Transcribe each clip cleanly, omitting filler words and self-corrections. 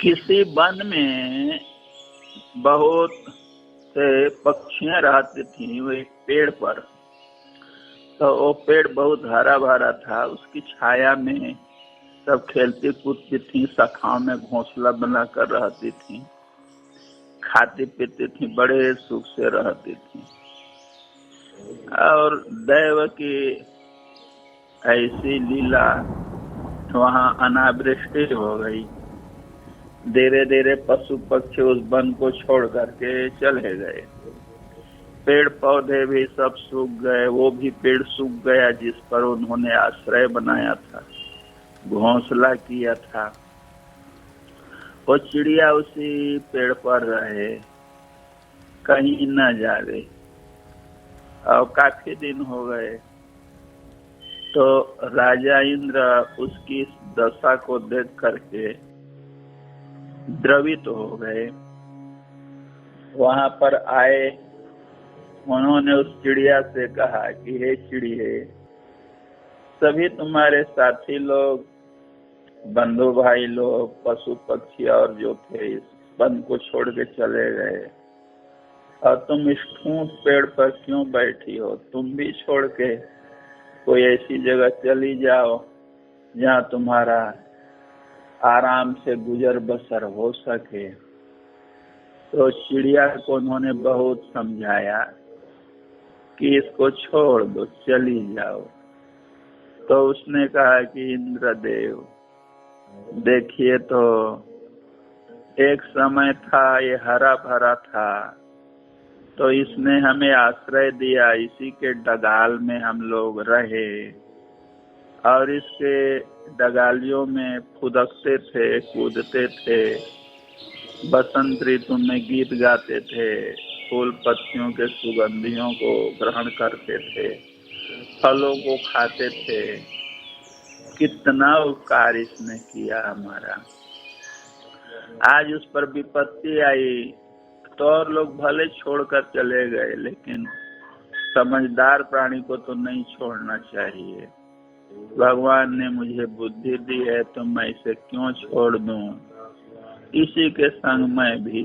किसी वन में बहुत से पक्षियां रहती थी, वो एक पेड़ पर। तो वो पेड़ बहुत हरा भरा था, उसकी छाया में सब खेलती कूदती थी, शाखाओं में घोंसला बनाकर रहती थी, खाती पीती थी, बड़े सुख से रहती थी। और दैव की ऐसी लीला, वहां अनावृष्टि हो गई। धीरे धीरे पशु पक्षी उस वन को छोड़ करके चले गए। पेड़ पौधे भी सब सूख गए, वो भी पेड़ सूख गया जिस पर उन्होंने आश्रय बनाया था, घोंसला किया था। वो चिड़िया उसी पेड़ पर रहे, कहीं न जावे। और काफी दिन हो गए तो राजा इंद्र उसकी दशा को देख करके द्रवित हो गए। वहां पर आए, उन्होंने उस चिड़िया से कहा कि हे चिड़िए, सभी तुम्हारे साथी लोग, बंधु भाई लोग, पशु पक्षी और जो थे इस वन को छोड़ के चले गए, और तुम इस ठूंठ पेड़ पर क्यों बैठी हो? तुम भी छोड़ के कोई ऐसी जगह चली जाओ जहाँ तुम्हारा आराम से गुजर बसर हो सके। तो चिड़िया को उन्होंने बहुत समझाया कि इसको छोड़ दो, चली जाओ। तो उसने कहा कि इंद्रदेव देखिए, तो एक समय था ये हरा भरा था, तो इसने हमें आश्रय दिया, इसी के डगाल में हम लोग रहे और इसके डगालियों में फुदकते थे, कूदते थे, बसंत ऋतु में गीत गाते थे, फूल पत्तियों के सुगंधियों को ग्रहण करते थे, फलों को खाते थे। कितना उपकार इसने किया हमारा। आज उस पर विपत्ति आई तो और लोग भले छोड़कर चले गए, लेकिन समझदार प्राणी को तो नहीं छोड़ना चाहिए। भगवान ने मुझे बुद्धि दी है तो मैं इसे क्यों छोड़ दूं? इसी के संग मैं भी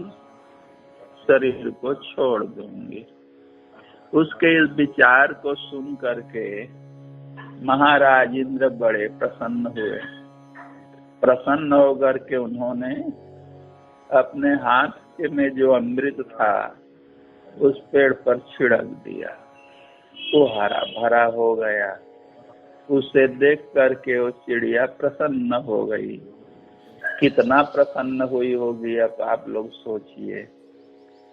शरीर को छोड़ दूंगी। उसके इस विचार को सुन करके महाराज इंद्र बड़े प्रसन्न हुए। प्रसन्न होकर के उन्होंने अपने हाथ में जो अमृत था उस पेड़ पर छिड़क दिया। वो हरा भरा हो गया। उसे देख करके वो चिड़िया प्रसन्न हो गई। कितना प्रसन्न हुई होगी, अब आप लोग सोचिए।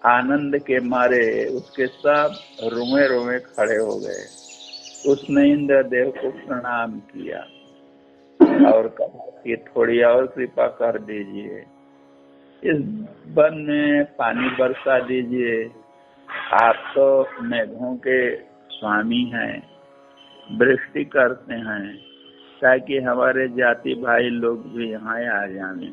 आनंद के मारे उसके सब रोए रोए खड़े हो गए। उसने इंद्रदेव को प्रणाम किया और कहा कि थोड़ी और कृपा कर दीजिए, इस वन में पानी बरसा दीजिए। आप तो मेघों के स्वामी हैं, वृष्टि करते हैं, ताकि हमारे जाति भाई लोग भी यहाँ आ जाएं।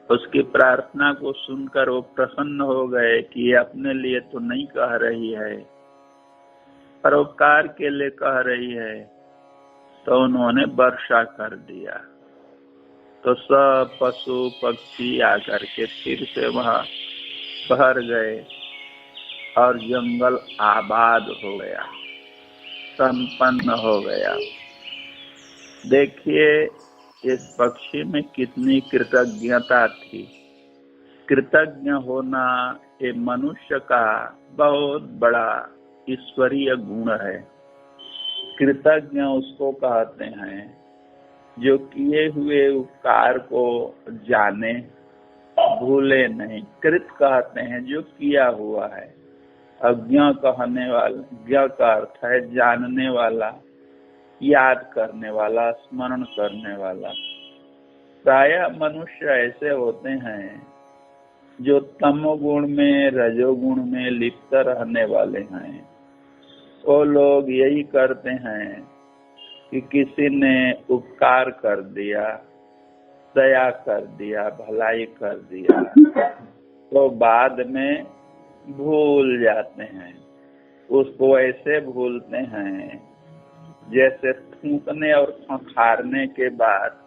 उसकी प्रार्थना को सुनकर वो प्रसन्न हो गए कि ये अपने लिए तो नहीं कह रही है, परोपकार के लिए कह रही है। तो उन्होंने वर्षा कर दिया। तो सब पशु पक्षी आकर के फिर से वहां भर गए और जंगल आबाद हो गया, संपन्न हो गया। देखिए इस पक्षी में कितनी कृतज्ञता थी। कृतज्ञ होना ये मनुष्य का बहुत बड़ा ईश्वरीय गुण है। कृतज्ञ उसको कहते हैं जो किए हुए उपकार को जाने, भूले नहीं। कृत कहते हैं जो किया हुआ है। अज्ञ कहने वाला, ज्ञ का अर्थ है जानने वाला, याद करने वाला, स्मरण करने वाला। प्रायः मनुष्य ऐसे होते हैं जो तमोगुण में, रजोगुण में लिप्त रहने वाले हैं। वो लोग यही करते हैं कि किसी ने उपकार कर दिया, दया कर दिया, भलाई कर दिया, तो बाद में भूल जाते हैं। उसको ऐसे भूलते हैं जैसे थूकने और खंखारने के बाद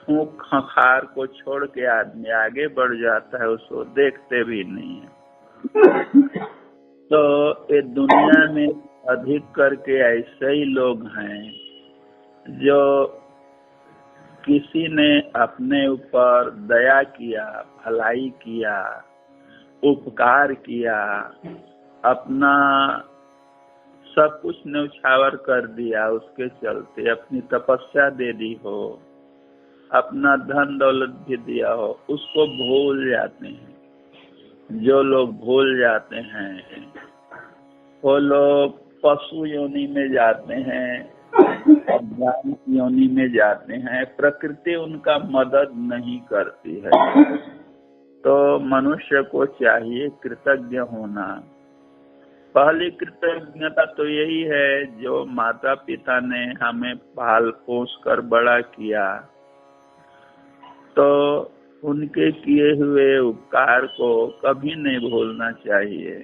फूंक खंखार को छोड़ के आदमी आगे बढ़ जाता है, उसको देखते भी नहीं है। तो ये दुनिया में अधिक करके ऐसे ही लोग हैं जो किसी ने अपने ऊपर दया किया, भलाई किया, उपकार किया, अपना सब कुछ न्यौछावर कर दिया, उसके चलते अपनी तपस्या दे दी हो, अपना धन दौलत भी दिया हो, उसको भूल जाते हैं। जो लोग भूल जाते हैं वो लोग पशु योनि में जाते हैं, अज्ञान योनि में जाते हैं। प्रकृति उनका मदद नहीं करती है। तो मनुष्य को चाहिए कृतज्ञ होना। पहली कृतज्ञता तो यही है, जो माता पिता ने हमें पाल पोस कर बड़ा किया, तो उनके किए हुए उपकार को कभी नहीं भूलना चाहिए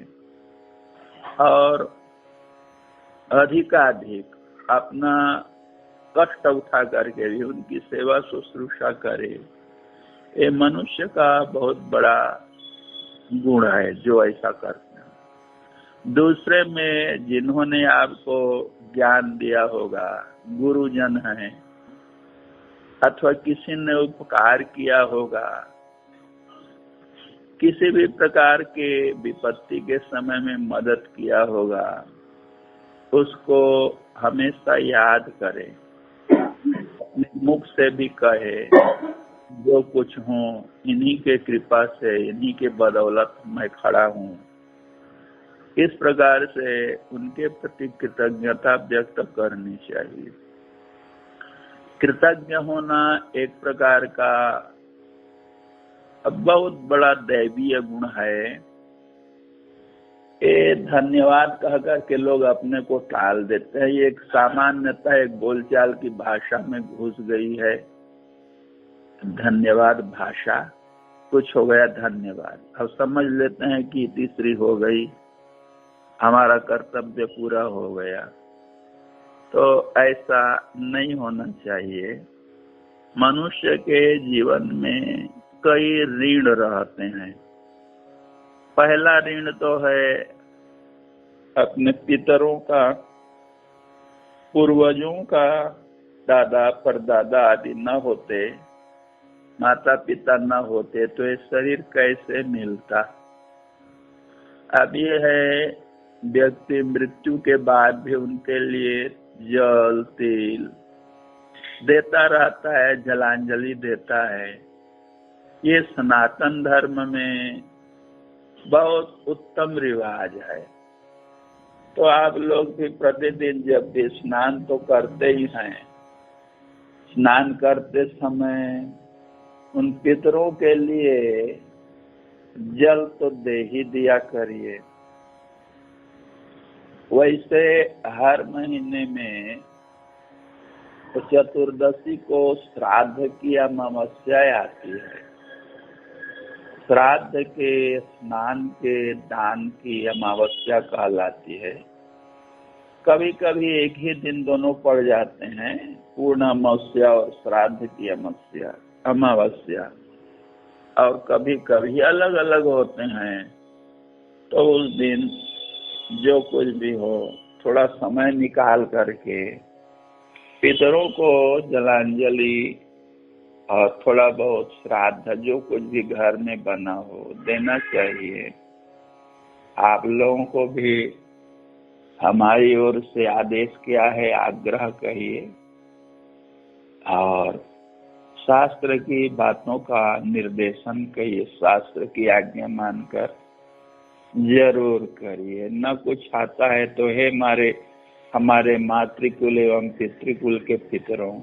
और अधिकाधिक अपना कष्ट उठा करके भी उनकी सेवा शुश्रूषा करे। ये मनुष्य का बहुत बड़ा गुण है जो ऐसा करते हैं। दूसरे में जिन्होंने आपको ज्ञान दिया होगा, गुरुजन हैं, अथवा किसी ने उपकार किया होगा, किसी भी प्रकार के विपत्ति के समय में मदद किया होगा, उसको हमेशा याद करें, अपने मुख से भी कहे, जो कुछ हूँ इन्हीं के कृपा से, इन्हीं के बदौलत मैं खड़ा हूँ। इस प्रकार से उनके प्रति कृतज्ञता व्यक्त करनी चाहिए। कृतज्ञ होना एक प्रकार का बहुत बड़ा दैवीय गुण है। ये धन्यवाद कह करके लोग अपने को टाल देते हैं। ये एक सामान्यतः एक बोलचाल की भाषा में घुस गई है। धन्यवाद भाषा, कुछ हो गया धन्यवाद, अब समझ लेते हैं कि तीसरी हो गई, हमारा कर्तव्य पूरा हो गया। तो ऐसा नहीं होना चाहिए। मनुष्य के जीवन में कई ऋण रहते हैं। पहला ऋण तो है अपने पितरों का, पूर्वजों का। दादा परदादा आदि न होते, माता पिता न होते तो ये शरीर कैसे मिलता। अब ये है, व्यक्ति मृत्यु के बाद भी उनके लिए जल तेल देता रहता है, जलांजलि देता है। ये सनातन धर्म में बहुत उत्तम रिवाज है। तो आप लोग भी प्रतिदिन जब भी स्नान तो करते ही हैं, स्नान करते समय उन पितरों के लिए जल तो दे ही दिया करिए। वैसे हर महीने में चतुर्दशी को श्राद्ध की अमावस्या आती है। श्राद्ध के, स्नान के, दान की अमावस्या कहलाती है। कभी कभी एक ही दिन दोनों पड़ जाते हैं, पूर्ण अमावस्या और श्राद्ध की अमावस्या, और कभी कभी अलग अलग होते हैं। तो उस दिन जो कुछ भी हो, थोड़ा समय निकाल करके पितरों को जलांजलि और थोड़ा बहुत श्राद्ध, जो कुछ भी घर में बना हो, देना चाहिए। आप लोगों को भी हमारी ओर से आदेश किया है, आग्रह कहिए, और शास्त्र की बातों का निर्देशन कहिए, शास्त्र की आज्ञा मानकर जरूर करिए। न कुछ आता है तो हे हमारे मातृकुल एवं पितृकुल के पितरों,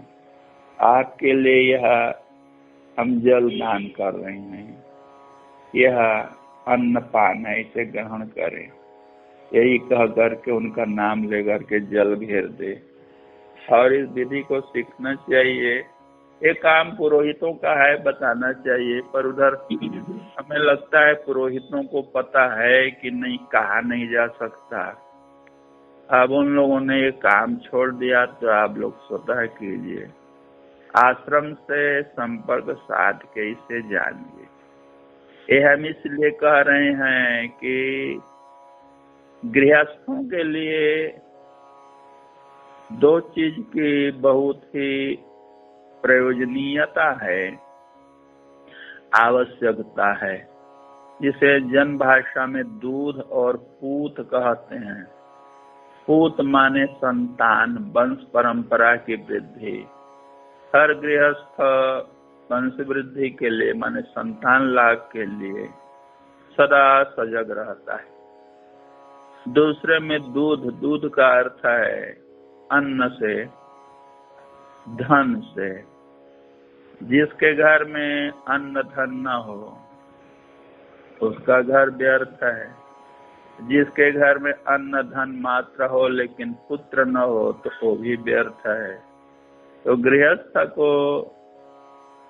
आपके लिए यह हम जल दान कर रहे हैं, यह अन्न पान है, इसे ग्रहण करें। यही कह करके उनका नाम लेकर के जल घेर दे। और इस विधि को सीखना चाहिए। ये काम पुरोहितों का है, बताना चाहिए, पर उधर हमें लगता है पुरोहितों को पता है कि नहीं, कहा नहीं जा सकता। अब उन लोगों ने ये काम छोड़ दिया, तो आप लोग स्वतः कीजिए। आश्रम से संपर्क साध के इसे जानिए। ये हम इसलिए कह रहे हैं कि गृहस्थों के लिए दो चीज की बहुत ही प्रयोजनीयता है, आवश्यकता है, जिसे जन भाषा में दूध और पूत कहते हैं। पूत माने संतान, वंश परंपरा की वृद्धि। हर गृहस्थ वंश वृद्धि के लिए माने संतान लाभ के लिए सदा सजग रहता है। दूसरे में दूध, दूध का अर्थ है अन्न से, धन से। जिसके घर में अन्न धन न हो उसका घर व्यर्थ है। जिसके घर में अन्न धन मात्र हो लेकिन पुत्र न हो तो वो भी व्यर्थ है। तो गृहस्थ को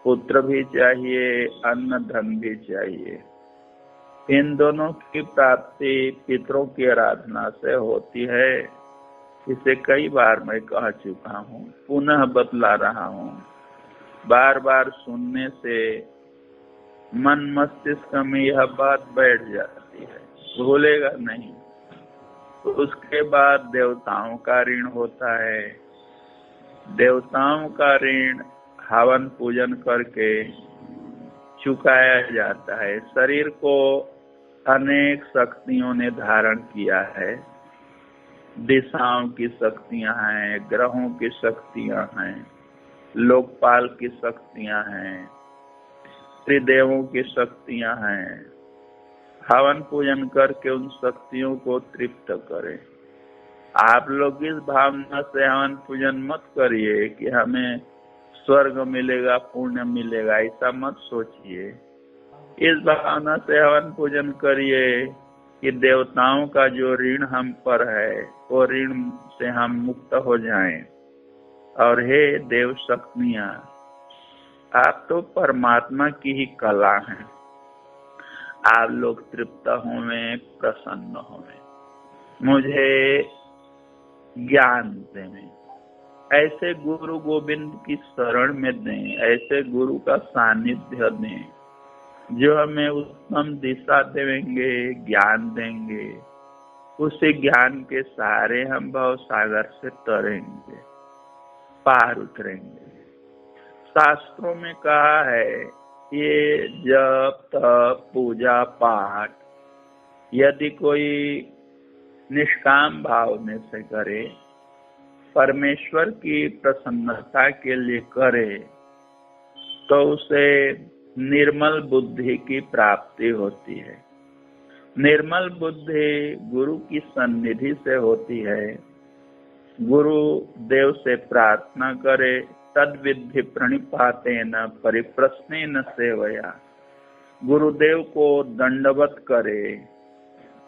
पुत्र भी चाहिए, अन्न धन भी चाहिए। इन दोनों की प्राप्ति पितरों की आराधना से होती है। इसे कई बार मैं कह चुका हूँ, पुनः बतला रहा हूँ। बार बार सुनने से मन मस्तिष्क में यह बात बैठ जाती है, भूलेगा नहीं। उसके बाद देवताओं का ऋण होता है। देवताओं का ऋण हवन पूजन करके चुकाया जाता है। शरीर को अनेक शक्तियों ने धारण किया है। दिशाओं की शक्तियां हैं, ग्रहों की शक्तियां हैं, लोकपाल की शक्तियां हैं, त्रिदेवों की शक्तियां हैं। हवन पूजन करके उन शक्तियों को तृप्त करें। आप लोग इस भावना से हवन पूजन मत करिए कि हमें स्वर्ग मिलेगा, पुण्य मिलेगा, ऐसा मत सोचिए। इस भावना से हवन पूजन करिए कि देवताओं का जो ऋण हम पर है वो ऋण से हम मुक्त हो जाएं। और हे देव शक्तियां, आप तो परमात्मा की ही कला हैं। आप लोग तृप्त होवें, प्रसन्न होवें, मुझे ज्ञान दें। ऐसे गुरु गोविंद की शरण में दें, ऐसे गुरु का सानिध्य दें जो हमें उत्तम दिशा देंगे, ज्ञान देंगे। उसी ज्ञान के सहारे हम भव सागर से तरेंगे, पार उतरेंगे। शास्त्रों में कहा है ये जप तप पूजा पाठ यदि कोई निष्काम भावने से करे, परमेश्वर की प्रसन्नता के लिए करे, तो उसे निर्मल बुद्धि की प्राप्ति होती है। निर्मल बुद्धि गुरु की सन्निधि से होती है। गुरु देव से प्रार्थना करे, तद विद्धि प्रणिपातेन परिप्रश्नेन सेवया। गुरुदेव को दंडवत करे,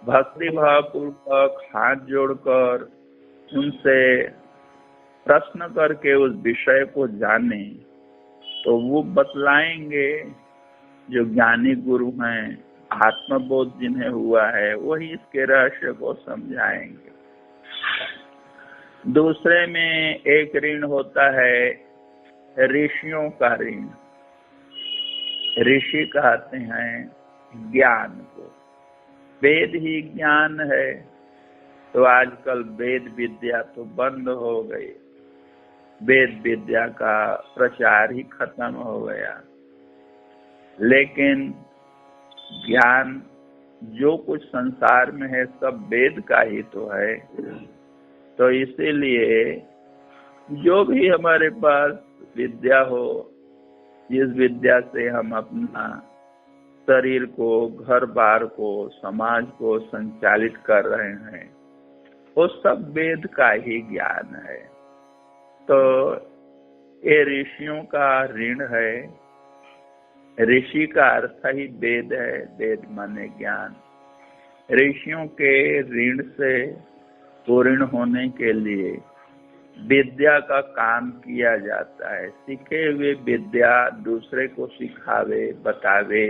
भक्ति भाव पूर्वक हाथ जोड़कर उनसे प्रश्न करके उस विषय को जाने, तो वो बतलाएंगे। जो ज्ञानी गुरु हैं, आत्मबोध जिन्हें हुआ है, वही इसके रहस्य को समझाएंगे। दूसरे में एक ऋण होता है ऋषियों का ऋण। ऋषि कहते हैं ज्ञान को। वेद ही ज्ञान है, तो आजकल वेद विद्या तो बंद हो गई। वेद विद्या का प्रचार ही खत्म हो गया। लेकिन ज्ञान जो कुछ संसार में है सब वेद का ही तो है। तो इसीलिए जो भी हमारे पास विद्या हो, जिस विद्या से हम अपना शरीर को, घर बार को, समाज को संचालित कर रहे हैं, वो सब वेद का ही ज्ञान है। तो ये ऋषियों का ऋण है। ऋषि का अर्थ ही वेद है, वेद माने ज्ञान। ऋषियों के ऋण से पूर्ण होने के लिए विद्या का काम किया जाता है। सीखे हुए विद्या दूसरे को सिखावे, बतावे,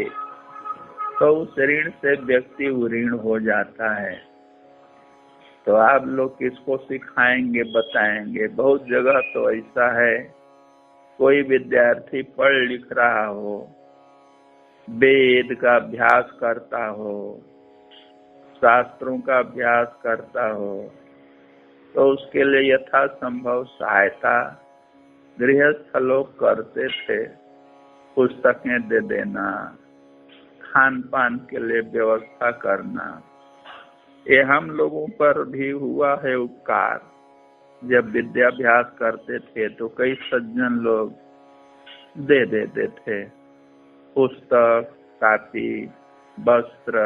तो उस ऋण से व्यक्ति ऋण हो जाता है। तो आप लोग किसको सिखाएंगे, बताएंगे? बहुत जगह तो ऐसा है कोई विद्यार्थी पढ़ लिख रहा हो, वेद का अभ्यास करता हो, शास्त्रों का अभ्यास करता हो, तो उसके लिए यथासंभव सहायता गृहस्थ लोग करते थे। पुस्तकें दे देना, खान पान के लिए व्यवस्था करना, ये हम लोगों पर भी हुआ है उपकार। जब विद्याभ्यास करते थे तो कई सज्जन लोग दे देते थे, पुस्तक, कापी, वस्त्र,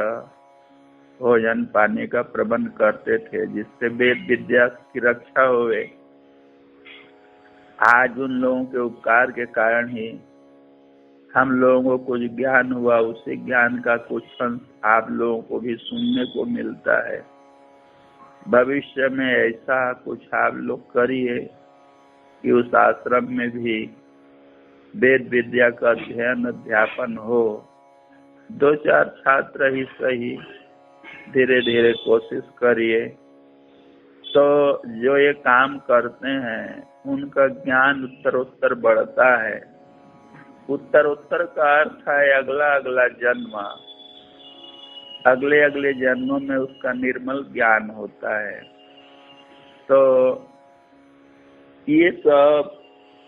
भोजन पानी का प्रबंध करते थे, जिससे वेद विद्या की रक्षा हुए। आज उन लोगों के उपकार के कारण ही हम लोगों को कुछ ज्ञान हुआ, उसी ज्ञान का कुछ अंश आप लोगों को भी सुनने को मिलता है। भविष्य में ऐसा कुछ आप लोग करिए कि उस आश्रम में भी वेद विद्या का अध्ययन अध्यापन हो। 2-4 छात्र ही सही, धीरे धीरे कोशिश करिए, तो जो ये काम करते हैं उनका ज्ञान उत्तरोत्तर बढ़ता है। उत्तरोत्तर का अर्थ है अगला अगला जन्म, अगले अगले जन्मों में उसका निर्मल ज्ञान होता है। तो ये सब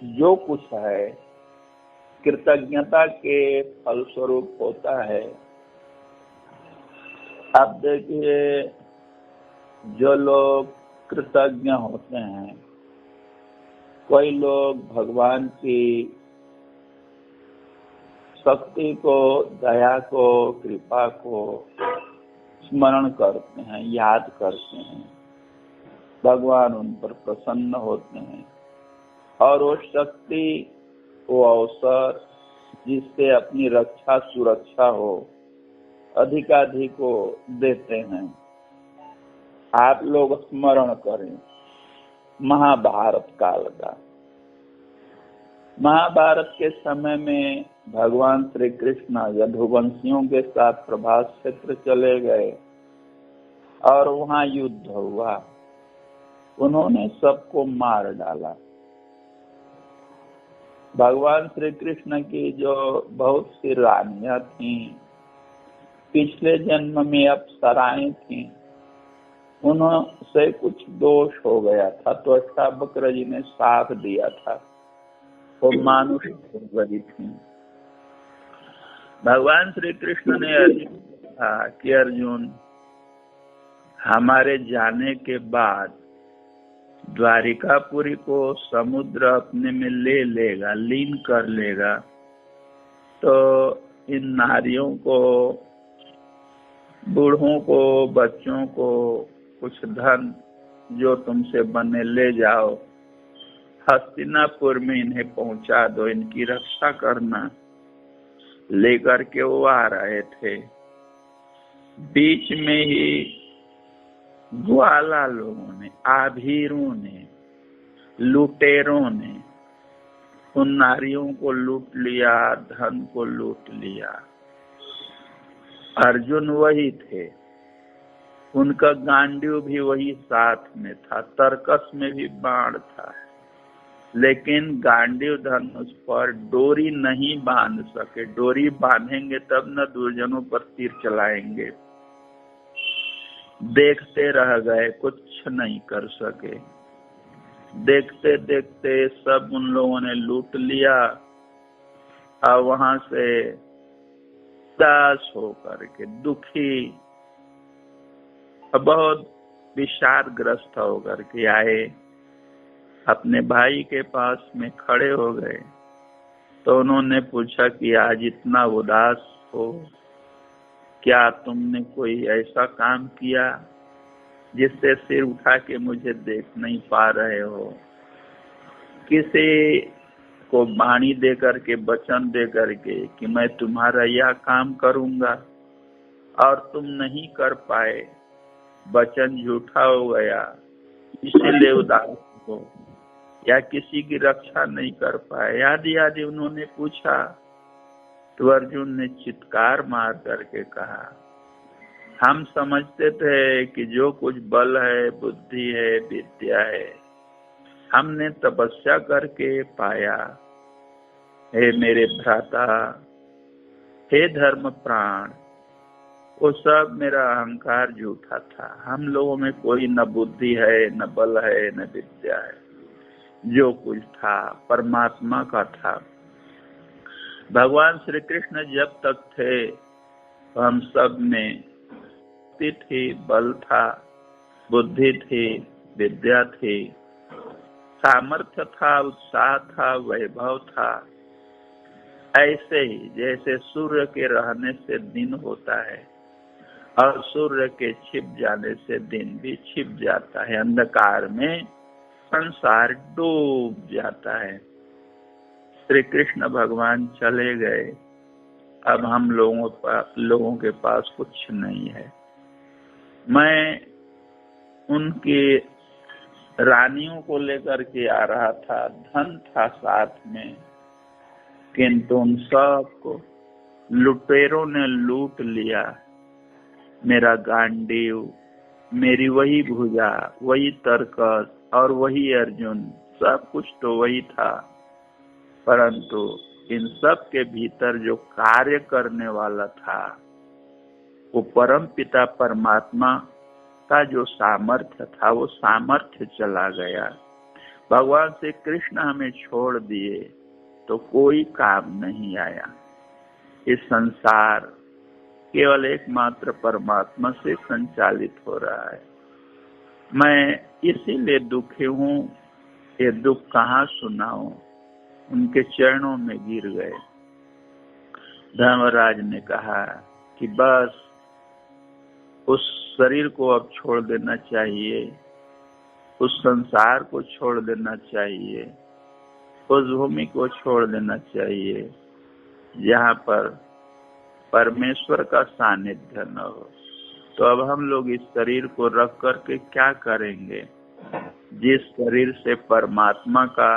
जो कुछ है कृतज्ञता के फलस्वरूप होता है। आप देखिए, जो लोग कृतज्ञ होते हैं, कोई लोग भगवान की शक्ति को, दया को, कृपा को स्मरण करते हैं, याद करते हैं, भगवान उन पर प्रसन्न होते हैं और वो शक्ति, वो अवसर जिससे अपनी रक्षा सुरक्षा हो, अधिकाधिक को देते हैं। आप लोग स्मरण करें महाभारत काल का। महाभारत के समय में भगवान श्री कृष्ण यदुवंशियों के साथ प्रभास क्षेत्र चले गए और वहां युद्ध हुआ। उन्होंने सबको मार डाला। भगवान श्री कृष्ण की जो बहुत सी रानियां थीं, पिछले जन्म में अप्सराएं थीं, उनसे कुछ दोष हो गया था, तो अष्टावक्र जी ने साथ दिया था, वो मानुष गई थी। भगवान श्री कृष्ण ने कहा कि अर्जुन, हमारे जाने के बाद द्वारिकापुरी को समुद्र अपने में ले लेगा, लीन कर लेगा, तो इन नारियों को, बूढ़ों को, बच्चों को कुछ धन जो तुमसे बने ले जाओ, हस्तिनापुर में इन्हें पहुंचा दो, इनकी रक्षा करना। लेकर के वो आ रहे थे, बीच में ही ग्वाला लोगों ने, आभीरों ने, लुटेरों ने उन नारियों को लूट लिया, धन को लूट लिया। अर्जुन वही थे, उनका गांडीव भी वही साथ में था, तरकस में भी बाण था, लेकिन गांडीव धनुष पर डोरी नहीं बांध सके। डोरी बांधेंगे तब न दुर्जनों पर तीर चलाएंगे। देखते रह गए, कुछ नहीं कर सके। देखते देखते सब उन लोगों ने लूट लिया और वहां से दास होकर के, दुखी, बहुत विषादग्रस्त होकर के आए, अपने भाई के पास में खड़े हो गए। तो उन्होंने पूछा कि आज इतना उदास हो, क्या तुमने कोई ऐसा काम किया जिससे सिर उठा के मुझे देख नहीं पा रहे हो? किसी को वाणी दे करके, वचन दे करके कि मैं तुम्हारा यह काम करूंगा और तुम नहीं कर पाए, वचन झूठा हो गया इसीलिए उदास हो, या किसी की रक्षा नहीं कर पाए, आदि आदि उन्होंने पूछा। तो अर्जुन ने चित्कार मार करके कहा, हम समझते थे कि जो कुछ बल है, बुद्धि है, विद्या है, हमने तपस्या करके पाया, हे मेरे भ्राता, हे धर्म प्राण, वो सब मेरा अहंकार झूठा था। हम लोगों में कोई न बुद्धि है, न बल है, न विद्या है। जो कुछ था परमात्मा का था। भगवान श्री कृष्ण जब तक थे तो हम सब में शक्ति थी, बल था, बुद्धि थी, विद्या थी, सामर्थ्य था, उत्साह था, वैभव था। ऐसे ही जैसे सूर्य के रहने से दिन होता है और सूर्य के छिप जाने से दिन भी छिप जाता है, अंधकार में संसार डूब जाता है। श्री कृष्ण भगवान चले गए, अब हम लोगों के पास कुछ नहीं है। मैं उनकी रानियों को लेकर के आ रहा था, धन था साथ में, किंतु उन सबको लुटेरों ने लूट लिया। मेरा गांडीव, मेरी वही भुजा, वही तरकस और वही अर्जुन, सब कुछ तो वही था, परंतु इन सब के भीतर जो कार्य करने वाला था वो परम पिता परमात्मा का जो सामर्थ्य था, वो सामर्थ्य चला गया। भगवान श्री कृष्ण हमें छोड़ दिए तो कोई काम नहीं आया। इस संसार केवल एकमात्र परमात्मा से संचालित हो रहा है। मैं इसीलिए दुखी हूँ, ये दुख कहाँ सुनाऊं। उनके चरणों में गिर गए। धर्मराज ने कहा कि बस उस शरीर को अब छोड़ देना चाहिए, उस संसार को छोड़ देना चाहिए, उस भूमि को छोड़ देना चाहिए जहाँ पर परमेश्वर का सानिध्य न हो। तो अब हम लोग इस शरीर को रख करके क्या करेंगे? जिस शरीर से परमात्मा का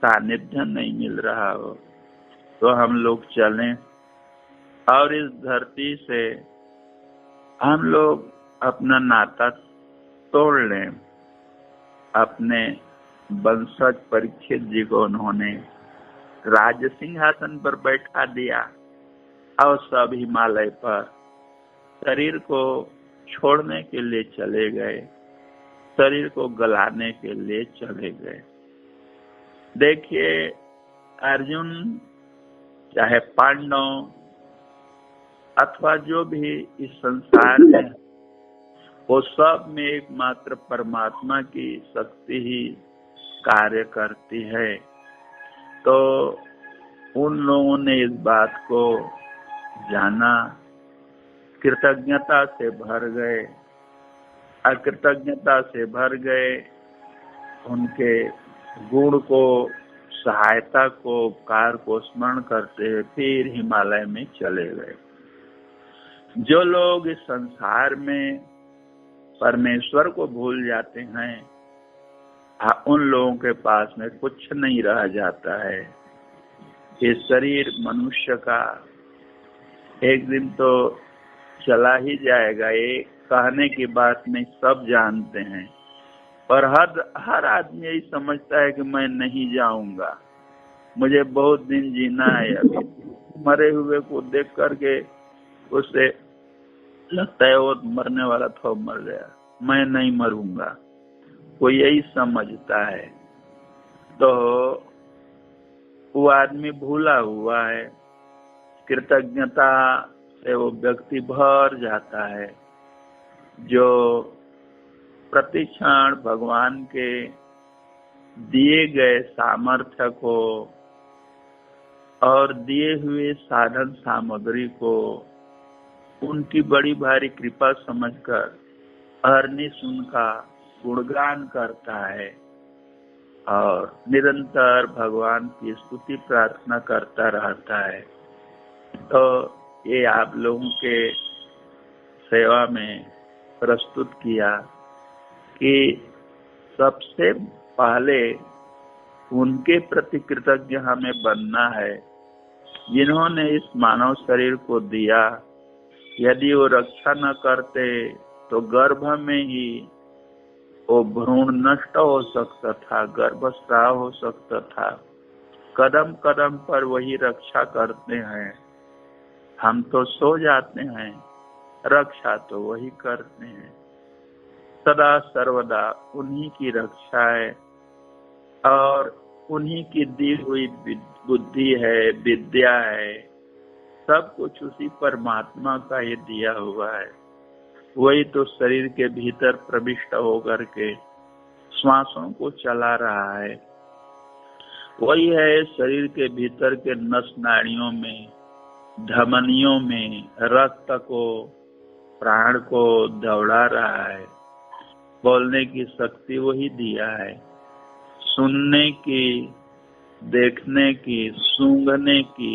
सानिध्य नहीं मिल रहा हो, तो हम लोग चलें और इस धरती से हम लोग अपना नाता तोड़ लें। अपने वंशज परीक्षित जी को उन्होंने राज सिंहासन पर बैठा दिया और सब हिमालय पर शरीर को छोड़ने के लिए चले गए, शरीर को गलाने के लिए चले गए। देखिए, अर्जुन चाहे पांडव अथवा जो भी इस संसार में, वो सब में एकमात्र परमात्मा की शक्ति ही कार्य करती है। तो उन लोगों ने इस बात को जाना, कृतज्ञता से भर गए, अकृतज्ञता से भर गए, उनके गुण को, सहायता को, उपकार को स्मरण करते हुए फिर हिमालय में चले गए। जो लोग इस संसार में परमेश्वर को भूल जाते हैं, उन लोगों के पास में कुछ नहीं रह जाता है। ये शरीर मनुष्य का एक दिन तो चला ही जाएगा, ये कहने की बात नहीं, सब जानते हैं, पर हर आदमी यही समझता है कि मैं नहीं जाऊंगा, मुझे बहुत दिन जीना है। अभी मरे हुए को देख करके उससे लगता है वो मरने वाला था, मर गया, मैं नहीं मरूंगा, वो यही समझता है। तो वो आदमी भूला हुआ है, कृतज्ञता से वो व्यक्ति भर जाता है, जो प्रतिक्षण भगवान के दिए गए सामर्थ्य को और दिए हुए साधन सामग्री को उनकी बड़ी भारी कृपा समझकर अहर्निश उनका गुणगान करता है और निरंतर भगवान की स्तुति प्रार्थना करता रहता है। तो ये आप लोगों के सेवा में प्रस्तुत किया कि सबसे पहले उनके प्रति कृतज्ञ हमें बनना है, जिन्होंने इस मानव शरीर को दिया। यदि वो रक्षा न करते तो गर्भ में ही वो भ्रूण नष्ट हो सकता था, गर्भस्राव हो सकता था, कदम कदम पर वही रक्षा करते हैं। हम तो सो जाते हैं, रक्षा तो वही करते हैं। सदा सर्वदा उन्हीं की रक्षा है और उन्हीं की दी हुई बुद्धि है, विद्या है, सब कुछ उसी परमात्मा का ही दिया हुआ है। वही तो शरीर के भीतर प्रविष्ट होकर के श्वासों को चला रहा है। वही है शरीर के भीतर के नस नाड़ियों में, धमनियों में रक्त को, प्राण को दौड़ा रहा है। बोलने की शक्ति वही दिया है, सुनने की, देखने की, सूंघने की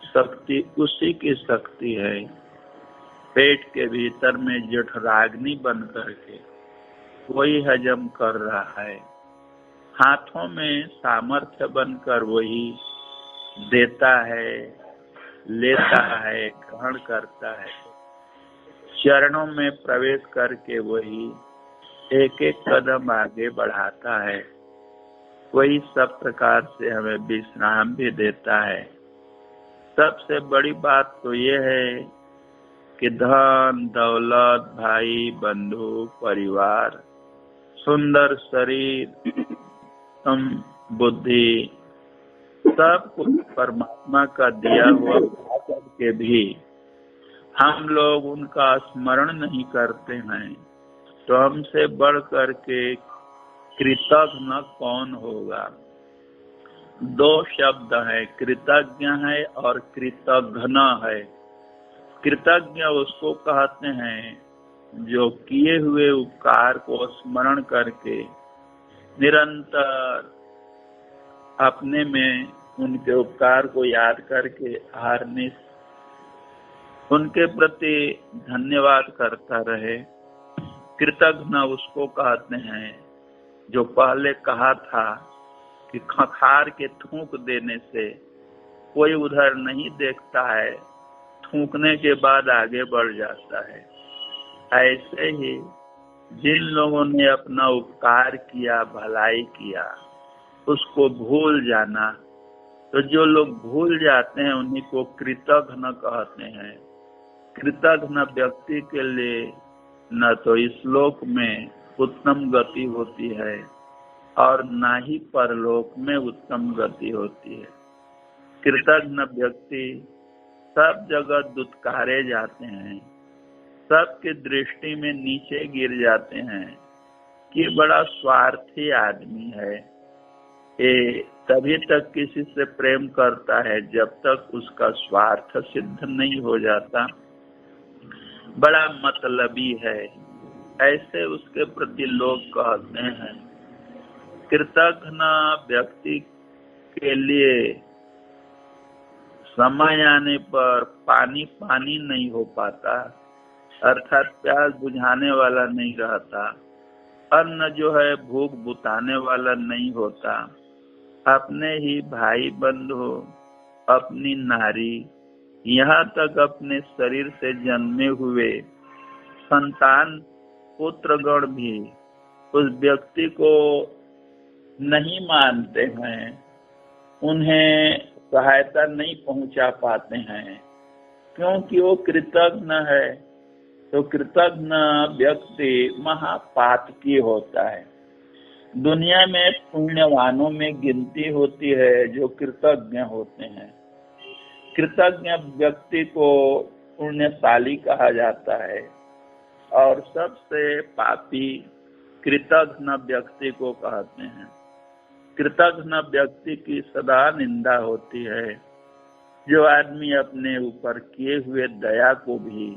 शक्ति उसी की शक्ति है। पेट के भीतर में जठराग्नि बन करके वही हजम कर रहा है। हाथों में सामर्थ्य बनकर वही देता है, लेता है, ग्रहण करता है। चरणों में प्रवेश करके वही एक एक कदम आगे बढ़ाता है। वही सब प्रकार से हमें विश्राम भी देता है। सबसे बड़ी बात तो ये है कि धन दौलत, भाई बंधु, परिवार, सुंदर शरीर, बुद्धि, सब कुछ परमात्मा का दिया हुआ करके भी हम लोग उनका स्मरण नहीं करते हैं, तो हमसे बढ़ करके कृतज्ञ कौन होगा। दो शब्द है, कृतज्ञ है और कृतघ्न है। कृतज्ञ उसको कहते हैं जो किए हुए उपकार को स्मरण करके निरंतर अपने में उनके उपकार को याद करके हरनिश उनके प्रति धन्यवाद करता रहे। कृतज्ञ उसको कहते हैं जो पहले कहा था कि खखार के थूक देने से कोई उधर नहीं देखता है, थूकने के बाद आगे बढ़ जाता है। ऐसे ही जिन लोगों ने अपना उपकार किया, भलाई किया, उसको भूल जाना, तो जो लोग भूल जाते हैं उन्हीं को कृतज्ञ कहते हैं। कृतज्ञ व्यक्ति के लिए न तो इस लोक में उत्तम गति होती है और न ही परलोक में उत्तम गति होती है। कृतज्ञ व्यक्ति सब जगह दुत्कारे जाते हैं, सबकी दृष्टि में नीचे गिर जाते हैं कि बड़ा स्वार्थी आदमी है। ये तभी तक किसी से प्रेम करता है जब तक उसका स्वार्थ सिद्ध नहीं हो जाता। बड़ा मतलबी है, ऐसे उसके प्रति लोग कहते हैं। कृतज्ञ व्यक्ति के लिए समय आने पर पानी पानी नहीं हो पाता, अर्थात प्यास बुझाने वाला नहीं रहता। अन्न जो है भूख बुताने वाला नहीं होता। अपने ही भाई बंधु, अपनी नारी, यहाँ तक अपने शरीर से जन्मे हुए संतान पुत्रगण भी उस व्यक्ति को नहीं मानते हैं, उन्हें सहायता नहीं पहुंचा पाते हैं, क्योंकि वो कृतज्ञ है। तो कृतज्ञ व्यक्ति महापातकी होता है। दुनिया में पुण्यवानों में गिनती होती है जो कृतज्ञ होते हैं। कृतज्ञ व्यक्ति को पुण्यशाली कहा जाता है और सबसे पापी कृतज्ञ व्यक्ति को कहते हैं। कृतज्ञ व्यक्ति की सदा निंदा होती है। जो आदमी अपने ऊपर किए हुए दया को भी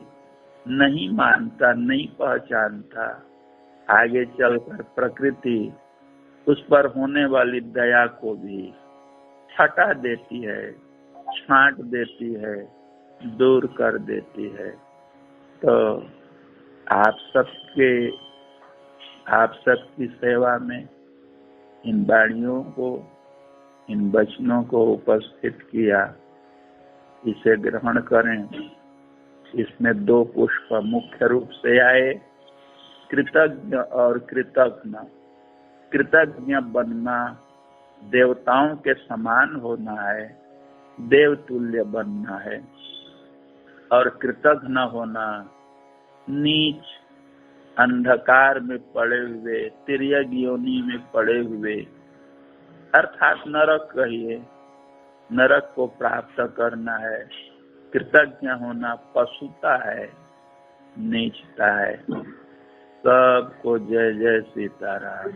नहीं मानता, नहीं पहचानता, आगे चलकर प्रकृति उस पर होने वाली दया को भी हटा देती है, छांट देती है, दूर कर देती है। तो आप सबकी सेवा में इन वाणियों को, इन वचनों को उपस्थित किया, इसे ग्रहण करें। इसमें दो पुष्प मुख्य रूप से आए, कृतज्ञ और कृतज्ञ। कृतज्ञ बनना देवताओं के समान होना है, देवतुल्य बनना है। और कृतज्ञ न होना, नीच अंधकार में पड़े हुए, तिर्यक योनि में पड़े हुए, अर्थात नरक कहिए, नरक को प्राप्त करना है। कृतज्ञ होना पशुता है, नीचता है। सबको जय जय सीताराम।